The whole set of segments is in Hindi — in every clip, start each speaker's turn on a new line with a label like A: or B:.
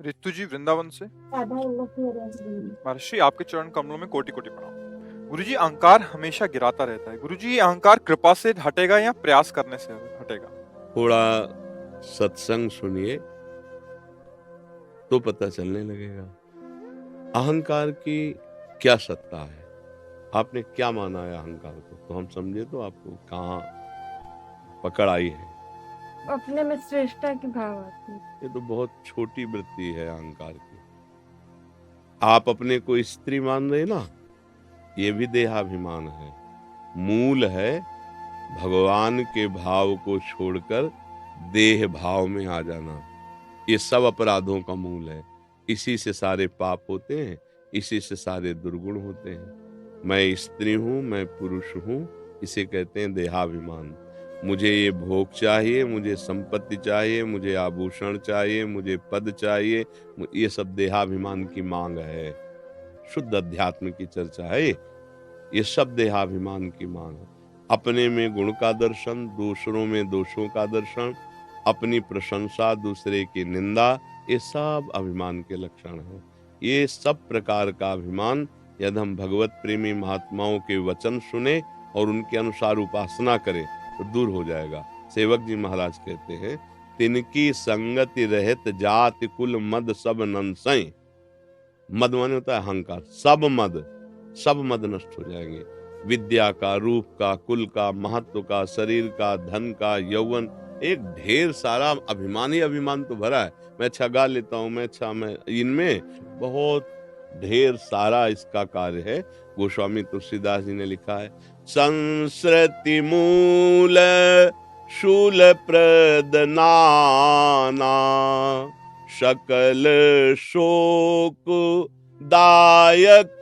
A: रितु जी वृंदावन से। महर्षि आपके चरण कमलों में कोटि कोटि प्रणाम। गुरुजी, अहंकार हमेशा गिराता रहता है। गुरुजी, ये अहंकार कृपा से हटेगा या प्रयास करने से हटेगा?
B: थोड़ा सत्संग सुनिए तो पता चलने लगेगा अहंकार की क्या सत्ता है। आपने क्या माना है अहंकार को, तो हम समझे तो आपको कहाँ पकड़ आई है।
C: अपने में श्रेष्ठता की भाव आती है।
B: ये तो बहुत छोटी वृत्ति है अहंकार की। आप अपने को स्त्री मान रहे ना, ये भी देहाभिमान है। मूल है भगवान के भाव को छोड़कर देह भाव में आ जाना। ये सब अपराधों का मूल है। इसी से सारे पाप होते हैं, इसी से सारे दुर्गुण होते हैं। मैं स्त्री हूं, मैं पुरुष हूं, इसे कहते हैं देहाभिमान। मुझे ये भोग चाहिए, मुझे संपत्ति चाहिए, मुझे आभूषण चाहिए, मुझे पद चाहिए, ये सब देहाभिमान की मांग है। शुद्ध अध्यात्म की चर्चा है ये सब देहाभिमान की मांग है। अपने में गुण का दर्शन, दूसरों में दोषों का दर्शन, अपनी प्रशंसा, दूसरे की निंदा, ये सब अभिमान के लक्षण हैं। ये सब प्रकार का अभिमान यदि हम भगवत प्रेमी महात्माओं के वचन सुने और उनके अनुसार उपासना करें तो दूर हो जाएगा। सेवक जी महाराज कहते हैं, तिनकी संगति रहत जाति कुल मद सब नंसय। मद माने होता है अहंकार। सब मद नष्ट हो जाएंगे। विद्या का, रूप का, कुल का, महत्व का, शरीर का, धन का, यौवन, एक ढेर सारा अभिमान ही अभिमान तो भरा है। मैं अच्छा गा लेता हूँ, मैं इनमें बहुत ढेर सारा इसका कार्य है। गोस्वामी तुलसीदास जी ने लिखा है, संस्कृति मूल शूल प्रद नाना सकल शोक दायक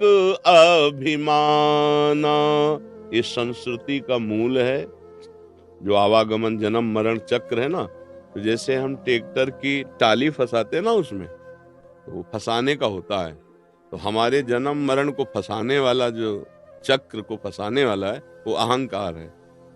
B: अभिमाना। ये संस्कृति का मूल है। जो आवागमन जन्म मरण चक्र है ना, तो जैसे हम ट्रैक्टर की टाली फंसाते हैं ना, उसमें तो वो फंसाने का होता है। तो हमारे जन्म मरण को फंसाने वाला, जो चक्र को फंसाने वाला है, वो अहंकार है।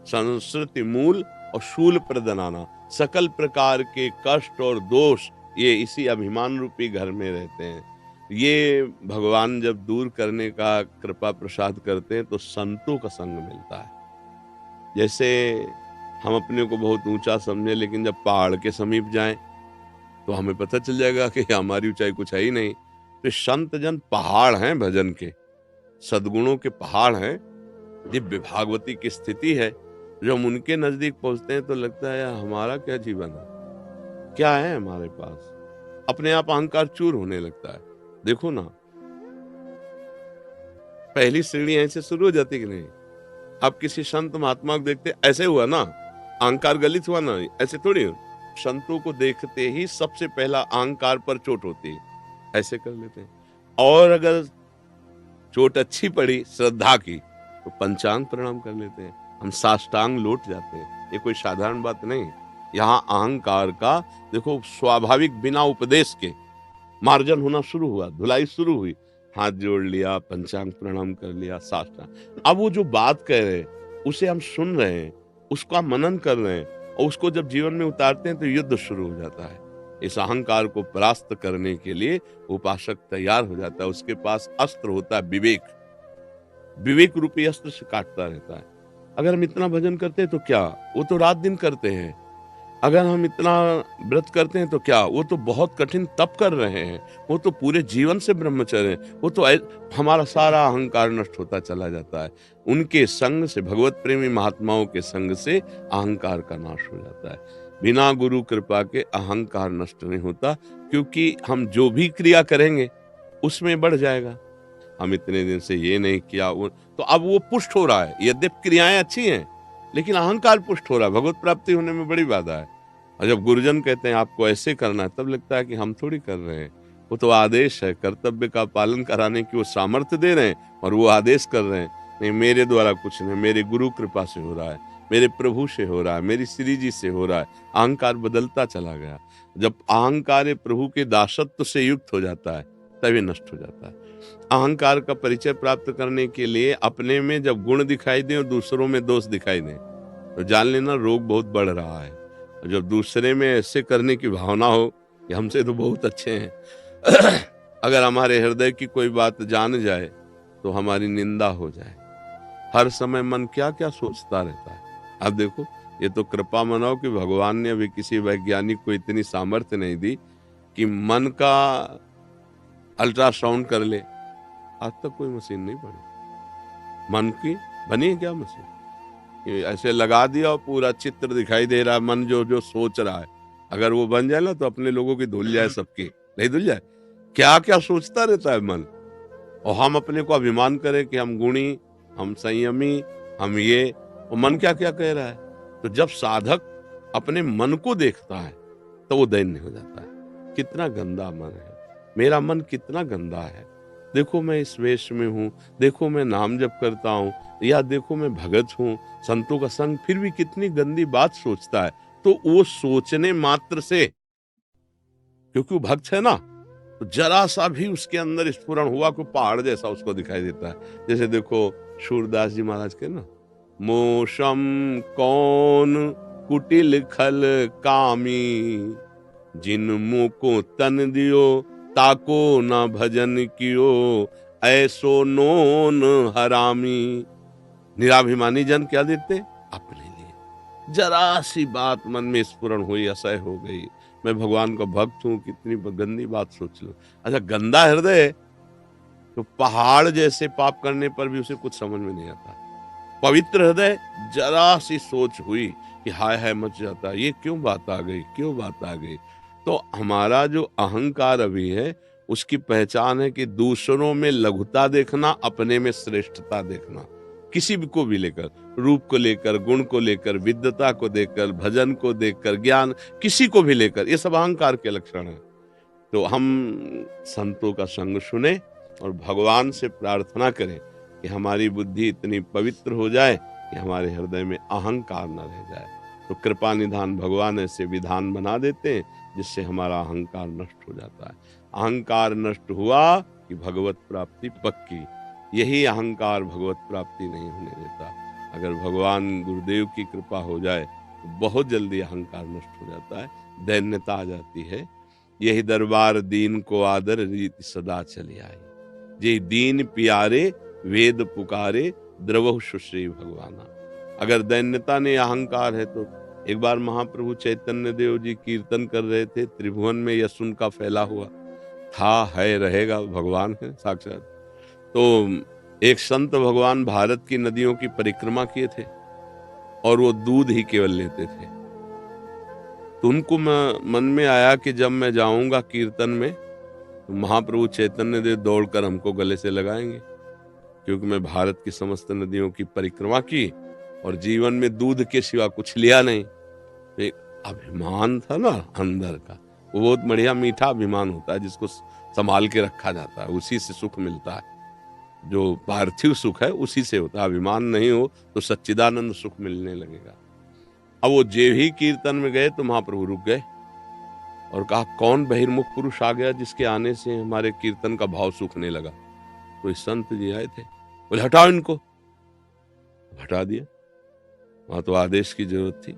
B: संस्कृति मूल और शूल प्रदनाना, सकल प्रकार के कष्ट और दोष ये इसी अभिमान रूपी घर में रहते हैं। ये भगवान जब दूर करने का कृपा प्रसाद करते हैं तो संतों का संग मिलता है। जैसे हम अपने को बहुत ऊंचा समझे, लेकिन जब पहाड़ के समीप जाएं तो हमें पता चल जाएगा कि हमारी ऊंचाई कुछ है ही नहीं। तो संत जन पहाड़ हैं, भजन के सद्गुणों के पहाड़ हैं, दिव्य भागवती की स्थिति है। जब हम उनके नजदीक पहुंचते हैं तो लगता है यार हमारा क्या जीवन है, क्या है हमारे पास। अपने आप अहंकार चूर होने लगता है। देखो ना, पहली सीढ़ी ऐसे शुरू हो जाती कि नहीं। आप किसी संत महात्मा को देखते, ऐसे हुआ ना, अहंकार गलित हुआ ना, ऐसे थोड़ी। संतों को देखते ही सबसे पहला अहंकार पर चोट होती है, ऐसे कर लेते हैं। और अगर चोट अच्छी पड़ी श्रद्धा की तो पंचांग प्रणाम कर लेते हैं, हम साष्टांग लौट जाते हैं। ये कोई साधारण बात नहीं। यहाँ अहंकार का देखो स्वाभाविक बिना उपदेश के मार्जन होना शुरू हुआ, धुलाई शुरू हुई, हाथ जोड़ लिया, पंचांग प्रणाम कर लिया, साष्टांग। अब वो जो बात कह रहे हैं उसे हम सुन रहे हैं, उसका मनन कर रहे हैं, और उसको जब जीवन में उतारते हैं तो युद्ध शुरू हो जाता है। इस अहंकार को परास्त करने के लिए उपासक तैयार हो जाता है। उसके पास अस्त्र होता है विवेक। विवेक रूपी अस्त्र से काटता रहता है। अगर हम इतना भजन करते हैं तो क्या, वो तो रात दिन करते हैं। अगर हम इतना व्रत करते हैं तो क्या, वो तो बहुत कठिन तप कर रहे हैं। वो तो पूरे जीवन से ब्रह्मचर्य है। वो तो हमारा सारा अहंकार नष्ट होता चला जाता है। उनके संग से, भगवत प्रेमी महात्माओं के संग से अहंकार का नाश हो जाता है। बिना गुरु कृपा के अहंकार नष्ट नहीं होता, क्योंकि हम जो भी क्रिया करेंगे उसमें बढ़ जाएगा। हम इतने दिन से ये नहीं किया, तो अब वो पुष्ट हो रहा है। यद्यपि क्रियाएं अच्छी हैं, लेकिन अहंकार पुष्ट हो रहा है। भगवत प्राप्ति होने में बड़ी बाधा है। और जब गुरुजन कहते हैं आपको ऐसे करना है, तब लगता है कि हम थोड़ी कर रहे हैं। वो तो आदेश है, कर्तव्य का पालन कराने की वो सामर्थ्य दे रहे हैं और वो आदेश कर रहे हैं। नहीं, मेरे द्वारा कुछ नहीं, मेरे गुरु कृपा से हो रहा है, मेरे प्रभु से हो रहा है, मेरी श्री जी से हो रहा है। अहंकार बदलता चला गया। जब अहंकार प्रभु के दासत्व से युक्त हो जाता है तभी नष्ट हो जाता है। अहंकार का परिचय प्राप्त करने के लिए अपने में जब गुण दिखाई दे और दूसरों में दोष दिखाई दे तो जान लेना रोग बहुत बढ़ रहा है। जब दूसरे में ऐसे करने की भावना हो कि हमसे तो बहुत अच्छे हैं। अगर हमारे हृदय की कोई बात जान जाए तो हमारी निंदा हो जाए। हर समय मन क्या क्या सोचता रहता है। अब देखो, ये तो कृपा मनाओ कि भगवान ने अभी किसी वैज्ञानिक को इतनी सामर्थ्य नहीं दी कि मन का अल्ट्रासाउंड कर ले। आज तक कोई मशीन नहीं बनी। मन की बनी है क्या मशीन? ये ऐसे लगा दिया और पूरा चित्र दिखाई दे रहा है, मन जो जो सोच रहा है। अगर वो बन जाए ना तो अपने लोगों की धुल जाए, सबकी नहीं धुल जाए। क्या क्या सोचता रहता है मन। और हम अपने को अभिमान करें कि हम गुणी, हम संयमी, हम ये, और मन क्या क्या कह रहा है। तो जब साधक अपने मन को देखता है तो वो दैन्य हो जाता है। कितना गंदा मन है, मेरा मन कितना गंदा है। देखो मैं इस वेश में हूँ, देखो मैं नाम जप करता हूँ, या देखो मैं भगत हूँ, संतों का संग, फिर भी कितनी गंदी बात सोचता है। तो वो सोचने मात्र से, क्योंकि वो भक्त है ना, तो जरा सा भी उसके अंदर स्फुरण हुआ को पहाड़ जैसा उसको दिखाई देता है। जैसे देखो सूरदास जी महाराज के ना, मोशम कौन कुटिल खल कामी, जिन मुँह को तन दियो ताको न भजन कियो, ऐसो नोन हरामी। निराभिमानी जन क्या देते? अपने लिए। जरा सी बात मन में स्फुरण हुई, असह्य हो गई, मैं भगवान का भक्त हूँ, कितनी गंदी बात सोच लो। अच्छा, गंदा हृदय तो पहाड़ जैसे पाप करने पर भी उसे कुछ समझ में नहीं आता। पवित्र हृदय, जरा सी सोच हुई कि हाय हाय मच जाता, ये क्यों बात आ गई, क्यों बात आ गई। तो हमारा जो अहंकार अभी है, उसकी पहचान है कि दूसरों में लघुता देखना, अपने में श्रेष्ठता देखना। किसी भी को भी लेकर, रूप को लेकर, गुण को लेकर, विद्वता को देखकर, भजन को देखकर, ज्ञान, किसी को भी लेकर, ये सब अहंकार के लक्षण है। तो हम संतों का संग सुने और भगवान से प्रार्थना करें कि हमारी बुद्धि इतनी पवित्र हो जाए कि हमारे हृदय में अहंकार न रह जाए। तो कृपा निधान भगवान ऐसे विधान बना देते हैं जिससे हमारा अहंकार नष्ट हो जाता है। अहंकार नष्ट हुआ कि भगवत प्राप्ति पक्की। यही अहंकार भगवत प्राप्ति नहीं होने देता। अगर भगवान गुरुदेव की कृपा हो जाए तो बहुत जल्दी अहंकार नष्ट हो जाता है, दैन्यता आ जाती है। यही दरबार दीन को आदर रीति सदा चली आई, जे दीन प्यारे वेद पुकारे द्रवहु सुश्री भगवाना। अगर दैन्यता ने अहंकार है तो एक बार महाप्रभु चैतन्य देव जी कीर्तन कर रहे थे, त्रिभुवन में यश उनका फैला हुआ था, है, रहेगा, भगवान है साक्षात। तो एक संत भगवान भारत की नदियों की परिक्रमा किए थे और वो दूध ही केवल लेते थे। तो उनको मन में आया कि जब मैं जाऊंगा कीर्तन में तो महाप्रभु चैतन्य देव दौड़कर हमको गले से लगाएंगे, क्योंकि मैं भारत की समस्त नदियों की परिक्रमा की और जीवन में दूध के सिवा कुछ लिया नहीं। एक अभिमान था ना अंदर का, वो बहुत बढ़िया मीठा अभिमान होता है जिसको संभाल के रखा जाता है, उसी से सुख मिलता है। जो पार्थिव सुख है उसी से होता है। अभिमान नहीं हो तो सच्चिदानंद सुख मिलने लगेगा। अब वो जे ही कीर्तन में गए तो महाप्रभु रुक गए और कहा, कौन बहिर्मुख पुरुष आ गया जिसके आने से हमारे कीर्तन का भाव सूखने लगा। तो इस संत जी आए थे, बोले हटाओ इनको। हटा दिया। वहां तो आदेश की जरूरत थी,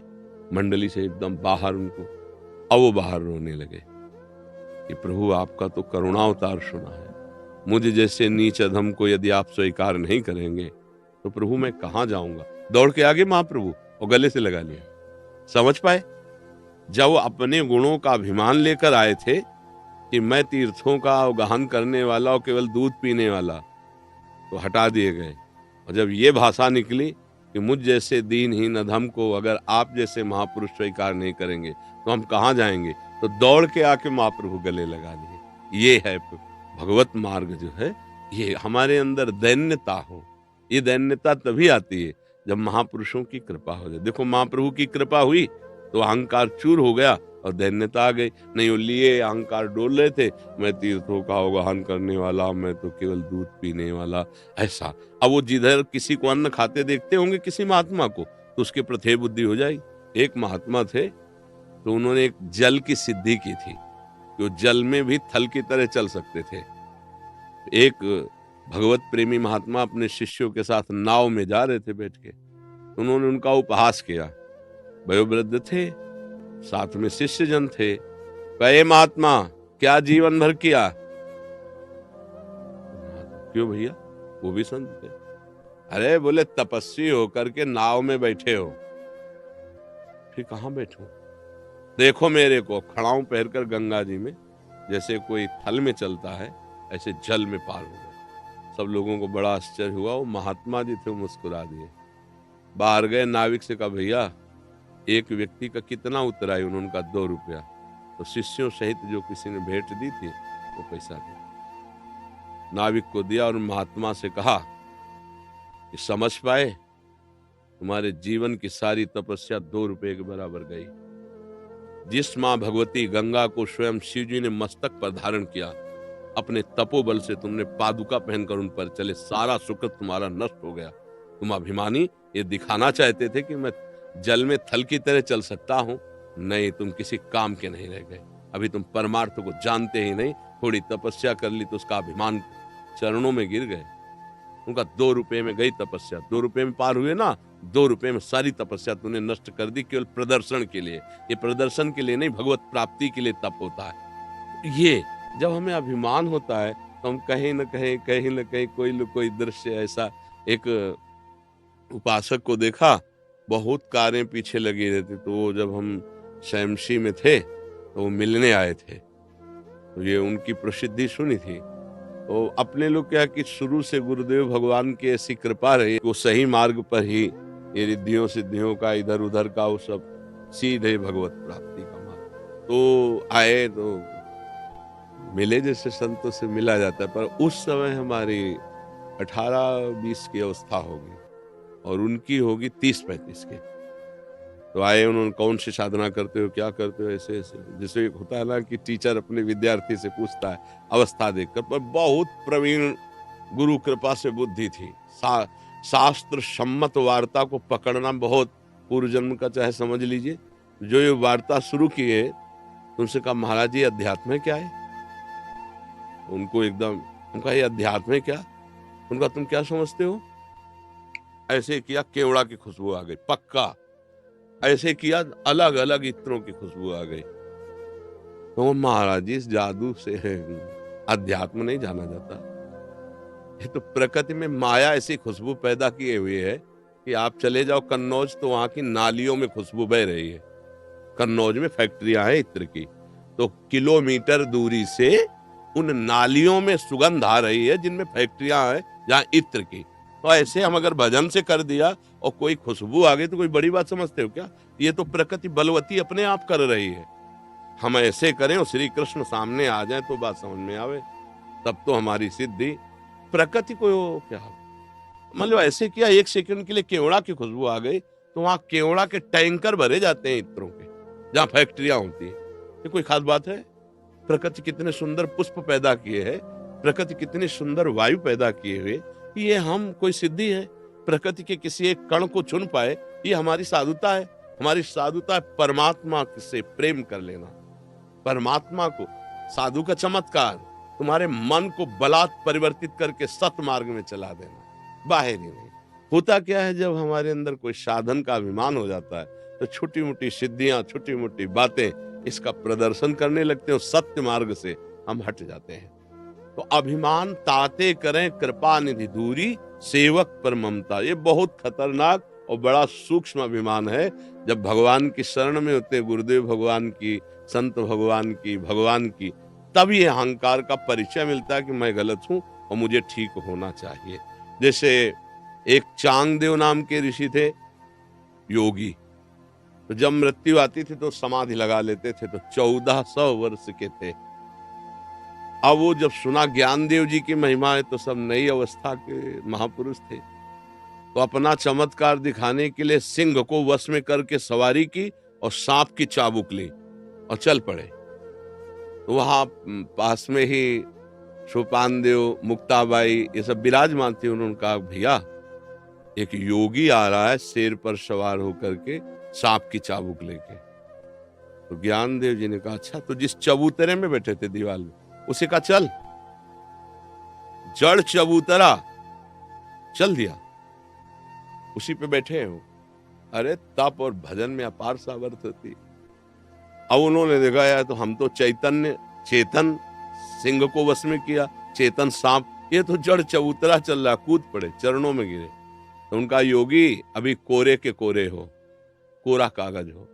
B: मंडली से एकदम बाहर उनको। अब वो बाहर रोने लगे कि प्रभु आपका तो करुणावतार सुना है, मुझे जैसे नीच अधम को यदि आप स्वीकार नहीं करेंगे तो प्रभु मैं कहां जाऊंगा। दौड़ के आगे महाप्रभु और गले से लगा लिया। समझ पाए, जब वो अपने गुणों का अभिमान लेकर आए थे कि मैं तीर्थों का अवगाहन करने वाला और केवल दूध पीने वाला, तो हटा दिए गए। और जब ये भाषा निकली कि मुझ जैसे दीनहीन अधम को अगर आप जैसे महापुरुष स्वीकार नहीं करेंगे तो हम कहाँ जाएंगे, तो दौड़ के आके महाप्रभु गले लगा लिए। ये है भगवत मार्ग जो है, ये हमारे अंदर दैन्यता हो। ये दैन्यता तभी आती है जब महापुरुषों की कृपा हो जाए। देखो महाप्रभु की कृपा हुई तो अहंकार चूर हो गया और दैन्यता आ गई। नहीं वो लिए अहंकार डोल रहे थे, मैं तीर्थों का अवगाहन करने वाला, मैं तो केवल दूध पीने वाला, ऐसा। अब वो जिधर किसी को अन्न खाते देखते होंगे किसी महात्मा को तो उसके प्रति बुद्धि हो जाएगी। एक महात्मा थे तो उन्होंने एक जल की सिद्धि की थी, जो जल में भी थल की तरह चल सकते थे। एक भगवत प्रेमी महात्मा अपने शिष्यों के साथ नाव में जा रहे थे बैठ के, उन्होंने उनका उपहास किया। वयोवृद्ध थे, साथ में शिष्य जन थे, कहे महात्मा क्या जीवन भर किया? क्यों भैया, वो भी संत थे। अरे बोले तपस्वी होकर के नाव में बैठे हो। फिर कहाँ बैठूं? देखो मेरे को, खड़ा हूं पैर कर गंगा जी में, जैसे कोई थल में चलता है ऐसे जल में पार हो गए। सब लोगों को बड़ा आश्चर्य हुआ। वो महात्मा जी थे, वो मुस्कुरा दिए। बाहर गए, नाविक से कहा भैया एक व्यक्ति का कितना उतराई? उन्होंने कहा 2 रुपया। तो शिष्यों सहित जो किसी ने भेंट दी थी वो पैसा दिया, नाविक को दिया और महात्मा से कहा कि समझ पाए तुम्हारे जीवन की सारी तपस्या 2 रुपए के बराबर गई। जिस मां भगवती गंगा को स्वयं शिव जी ने मस्तक पर धारण किया, अपने तपोबल से तुमने पादुका पहनकर उन पर चले, सारा सुकृत तुम्हारा नष्ट हो गया। तुम अभिमानी ये दिखाना चाहते थे कि मैं जल में थल की तरह चल सकता हूं। नहीं, तुम किसी काम के नहीं रह गए। अभी तुम परमार्थ को जानते ही नहीं। थोड़ी तपस्या कर ली तो उसका अभिमान चरणों में गिर गए। उनका 2 रुपए में गई तपस्या। 2 रुपए में पार हुए ना, 2 रुपए में सारी तपस्या तूने नष्ट कर दी, केवल प्रदर्शन के लिए। ये प्रदर्शन के लिए नहीं, भगवत प्राप्ति के लिए तप होता है। ये जब हमें अभिमान होता है तो हम कहीं न कहीं कोई न कोई दृश्य ऐसा। एक उपासक को देखा, बहुत कारें पीछे लगी रहती, तो वो जब हम शैमशी में थे तो वो मिलने आए थे, तो ये उनकी प्रसिद्धि सुनी थी। तो अपने लोग क्या कि शुरू से गुरुदेव भगवान की ऐसी कृपा रही, वो सही मार्ग पर ही ये रिद्धियों सिद्धियों का इधर उधर का वो सब सीधे भगवत प्राप्ति का मार्ग। तो आए तो मिले, जैसे संतों से मिला जाता है, पर उस समय हमारी 18-20 की अवस्था होगी और उनकी होगी 30-35 की। तो आए, उन्होंने कौन सी साधना करते हो, क्या करते हो, ऐसे ऐसे। जैसे एक होता है ना कि टीचर अपने विद्यार्थी से पूछता है अवस्था देखकर, पर बहुत प्रवीण गुरु कृपा से बुद्धि थी। शास्त्र सम्मत वार्ता को पकड़ना बहुत पूर्व जन्म का, चाहे समझ लीजिए। जो ये वार्ता शुरू की है, तुमसे कहा महाराज जी अध्यात्म है क्या है? उनको एकदम, उनका ये अध्यात्म है क्या? उनका तुम क्या समझते हो? ऐसे किया, केवड़ा की खुशबू आ गई, पक्का। ऐसे किया, अलग अलग इत्रों की खुशबू आ गई। तो महाराज जी इस जादू से अध्यात्म नहीं जाना जाता। ये तो प्रकृति में माया ऐसी खुशबू पैदा किए हुए है कि आप चले जाओ कन्नौज तो वहां की नालियों में खुशबू बह रही है। कन्नौज में फैक्ट्रियां हैं इत्र की, तो किलोमीटर दूरी से उन नालियों में सुगंध आ रही है जिनमें फैक्ट्रियां हैं जहां इत्र की। तो ऐसे हम अगर भजन से कर दिया और कोई खुशबू आ गई तो कोई बड़ी बात समझते हो क्या? ये तो प्रकृति बलवती अपने आप कर रही है। हम ऐसे करें और श्री कृष्ण सामने आ जाए तो बात समझ में आवे, तब तो हमारी सिद्धि। प्रकृति को क्या मतलब ऐसे किया, 1 सेकंड के लिए केवड़ा की खुशबू आ गई तो वहां केवड़ा के टैंकर भरे जाते हैं इत्रों के, जहां फैक्ट्रियां होती है। ये कोई खास बात है? प्रकृति कितने सुंदर पुष्प पैदा किए है, प्रकृति कितनी सुंदर वायु पैदा किए हुए, ये हम कोई सिद्धि है? प्रकृति के किसी एक कण को चुन पाए, ये हमारी साधुता है। हमारी साधुता है परमात्मा से प्रेम कर लेना, परमात्मा को। साधु का चमत्कार तुम्हारे मन को बलात् परिवर्तित करके सत मार्ग में चला देना, बाहर ही नहीं। होता क्या है, जब हमारे अंदर कोई साधन का अभिमान हो जाता है तो छोटी मोटी सिद्धियां, छोटी मोटी बातें इसका प्रदर्शन करने लगते हैं, सत्य मार्ग से हम हट जाते हैं। तो अभिमान ताते करें कृपा निधि दूरी, सेवक पर ममता। ये बहुत खतरनाक और बड़ा सूक्ष्म अभिमान है। जब भगवान की शरण में होते, गुरुदेव भगवान की, संत भगवान की, भगवान की, तब ये अहंकार का परिचय मिलता है कि मैं गलत हूं और मुझे ठीक होना चाहिए। जैसे एक चांगदेव नाम के ऋषि थे, योगी, तो जब मृत्यु आती थी तो समाधि लगा लेते थे, तो 1400 वर्ष के थे। अब वो जब सुना ज्ञानदेव जी की महिमा है तो सब नई अवस्था के महापुरुष थे, तो अपना चमत्कार दिखाने के लिए सिंह को वश में करके सवारी की और सांप की चाबुक ली और चल पड़े। तो वहां पास में ही सोपानदेव, मुक्ताबाई ये सब विराजमान थे। उन्होंने कहा भैया एक योगी आ रहा है शेर पर सवार होकर के, सांप की चाबुक लेके। तो ज्ञानदेव जी ने कहा अच्छा, तो जिस चबूतरे में बैठे थे दीवार में, उसे कहा चल। जड़ चबूतरा, चल दिया, उसी पे बैठे हो। अरे तप और भजन में अपार सामर्थ्य होती। अब उन्होंने देखा यार तो हम तो चैतन्य चेतन सिंह को वश में किया, चेतन सांप, ये तो जड़ चबूतरा चल रहा, कूद पड़े, चरणों में गिरे। तो उनका योगी अभी कोरे के कोरे हो, कोरा कागज हो,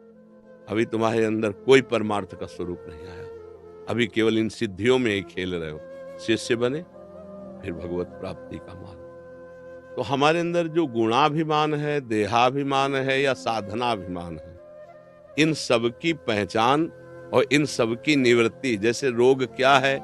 B: अभी तुम्हारे अंदर कोई परमार्थ का स्वरूप नहीं आया, अभी केवल इन सिद्धियों में ही खेल रहे हो। शिष्य बने फिर भगवत प्राप्ति का मार्ग। तो हमारे अंदर जो गुणाभिमान है, देहाभिमान है या साधनाभिमान है, इन सब की पहचान और इन सब की निवृत्ति, जैसे रोग क्या है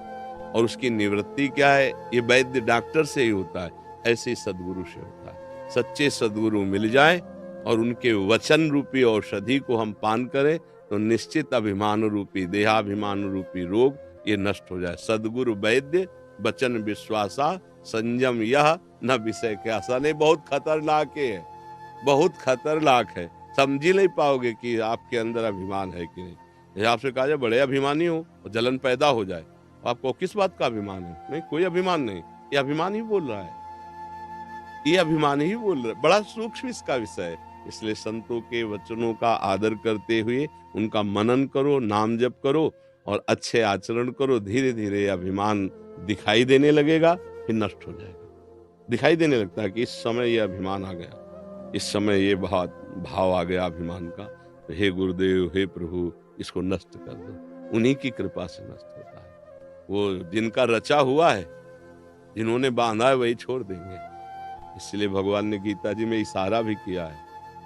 B: और उसकी निवृत्ति क्या है, ये वैद्य डॉक्टर से ही होता है, ऐसे ही सदगुरु से होता है। सच्चे सदगुरु मिल जाए और उनके वचन रूपी औषधि को हम पान करें तो निश्चित अभिमान रूपी, देहाभिमान रूपी रोग ये नष्ट हो जाए। सदगुरु वैद्य वचन विश्वासा, संयम यह न विषय के आशा। नहीं, बहुत खतरनाक है, बहुत खतरनाक है। समझ ही नहीं पाओगे कि आपके अंदर अभिमान है कि नहीं। ये आपसे कहा जाए बड़े अभिमानी हो और जलन पैदा हो जाए, आपको किस बात का अभिमान है? नहीं, कोई अभिमान नहीं, ये अभिमान ही बोल रहा है, ये अभिमान ही बोल रहा है। बड़ा सूक्ष्म इसका विषय है। इसलिए संतों के वचनों का आदर करते हुए उनका मनन करो, नाम जप करो और अच्छे आचरण करो। धीरे धीरे अभिमान दिखाई देने लगेगा, फिर नष्ट हो जाएगा। दिखाई देने लगता है कि इस समय ये अभिमान आ गया, इस समय ये भाव आ गया अभिमान का, तो हे गुरुदेव, हे प्रभु, इसको नष्ट कर दो। उन्हीं की कृपा से नष्ट होता है। वो जिनका रचा हुआ है, जिन्होंने बांधा है, वही छोड़ देंगे। इसलिए भगवान ने गीता जी में इशारा भी किया है,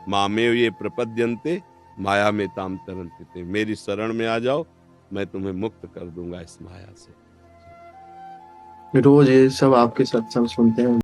B: मामेव ये प्रपद्यन्ते माया में ताम तरन्ते। मेरी शरण में आ जाओ, मैं तुम्हें मुक्त कर दूंगा इस माया से।
D: रोज ये सब आपके सत्संग सुनते हैं।